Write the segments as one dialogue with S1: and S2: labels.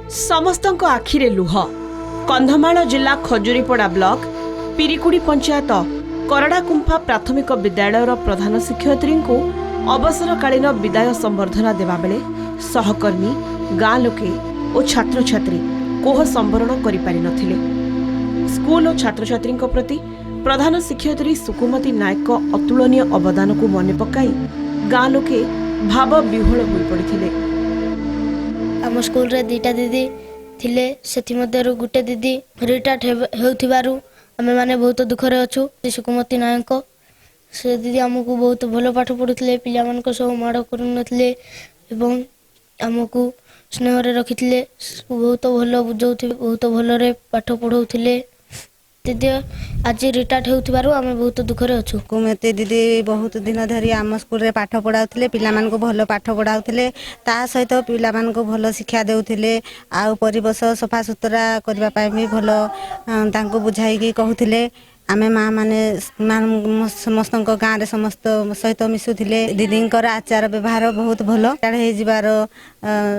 S1: समस्तक आखिरे लुह। कंधमाल जिला खजुरीपड़ा ब्लॉक पिरिकुड़ी पंचायत करड़ाकुंफा प्राथमिक विद्यालयर प्रधान शिक्षयित्री को अवसरकालीन विदाय संबर्धना देवा बेले सहकर्मी गाँ लोके और छात्र छात्री कोह संवरण करि पारि नथिले। स्कूल और छात्र छात्री प्रति प्रधान शिक्षयित्री सुकुमती नायक अतुलनीय अवदान को मन पकाई गाँ लोके भाव विह्वल हो पड़े।
S2: आम स्कूल रे दीटा दीदी थिले सेथि मध्यरु गुटे दीदी रिटायर्ड हेउथिबारु आमे माने बहुत दुखरे अछु। सुकुमती नायक से दीदी हमकु बहुत भलो पाठ पढुथिले, पिला मानको सब माड करूनथिले एवं हमकु स्नेह रे रखिथिले, बहुत भलो बुझौथिले, बहुत भलो रे पाठ पढौथिले। दीदी आज रिटायर्ड हेउथिबारु आमे बहुत दुखरे अछु।
S3: सुकुमती दीदी बहुत दिन धरी आम स्कूल रे पाठ पढ़ाउथिले, पिला मानको भलो पाठ पढ़ाउथिले, ता सहित पिला मानको भलो शिक्षा देउथिले, आ परिवेश सफा सुतरा करबा पई भी भलो तांको बुझाई की कहउथिले। आमे माँ माने समस्त गाँव रे समस्त सहित मिसुथिले। दीदींकर आचार व्यवहार बहुत भलो हे जिबार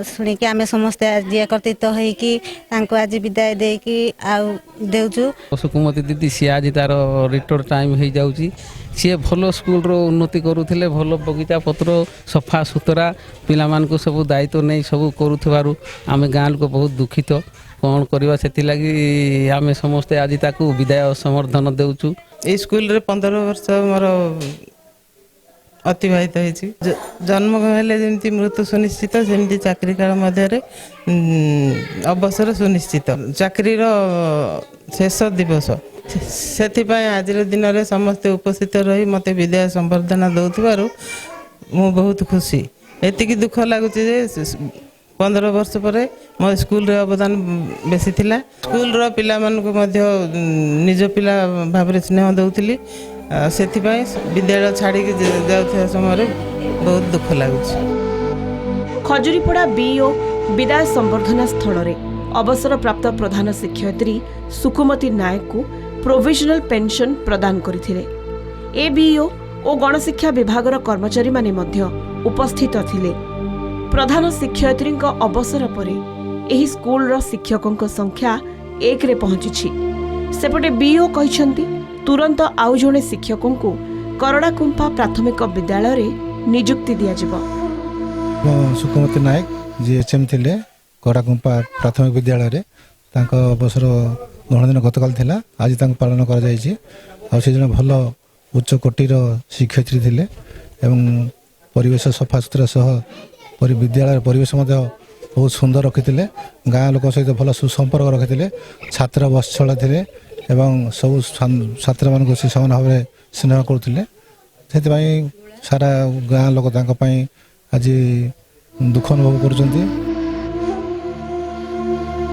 S3: सुनी कि आमे समस्त आज एकत्रित होई कि तांको आज विदाय दे कि आ देउछु।
S4: सुकुमती दीदी सी आज तार रिटायर टाइम हो जाउची। सी भल स्कूल रो उन्नति करूथिले, भल बगीचा पत्र सफा सुतरा पिला मानकु सब दायित्व नहीं सब करूथबारु आमे गाँ लोक बहुत दुखित। कौन करवा से लगी आमे समस्ते आज ताकू विदाय समर्थन देउछु।
S5: ए स्कूल रे 15 वर्ष मोर अतिबाहित होइछि। जन्म हेले जेमती मृत्यु सुनिश्चित सेमती चाकरी काल मध्य रे अवसर सुनिश्चित। चाकरी रो शेष दिवस सेथिपाई आज दिन रे समस्त उपस्थित रही मते विदाय संबर्धना दउथबारु मु बहुत खुशी। एतिकी दुख लागुछि जे 15 वर्ष पर मो स्कूल रे अवदान बेसी थिला। स्कूल रो पिला मन को मध्य निज पिला भाबरे स्नेह दउथिली, सेथिपाई विद्यालय छाड़ी के जाउथ्या समय बहुत दुख लागुछि।
S1: खजुरीपड़ा बीओ विदाय संबर्धना स्थल रे अवसर प्राप्त प्रधान शिक्षयित्री सुकुमती नायक को प्रोविजनल पेंशन प्रदान करथिले। ए बीओ और गणशिक्षा विभाग कर्मचारी माने मध्य उपस्थित थिले। प्रधान शिक्षयित्री अवसर पर एही स्कूल रो शिक्षकों संख्या 1 रे पहुंची। सेपटे बीओ कहछंती तुरंत आउ जणे शिक्षकों को करड़ाकुंफा प्राथमिक विद्यालय रे नियुक्ति दिया जिवो।
S6: सुकुमती नायक जीएचएम थिले करड़ाकुंफा प्राथमिक विद्यालय रे तांको अवसर ग्रहण दिन गतकाल थिला। आज तांको पालन करा जायछि। आ से जने भलो उच्च कोटिर शिक्षयित्री थिले एवं परिवेश सफा सुतरा सह विद्यालय परिवेश बहुत सुंदर रखिथिले। गाँ लोक सहित भल सुसंपर्क रखिथिले। छात्र वत्सल थिले एवं सब छात्र मान से समान भाव में स्नेह करुथिले। सेथिबाई सारा गाँ लोक तांको पई आज दुख अनुभव करुचंती।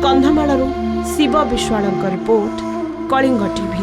S1: कंधमालरू शिव विश्वालଙ୍କ रिपोर्ट, कलिंग टीवी।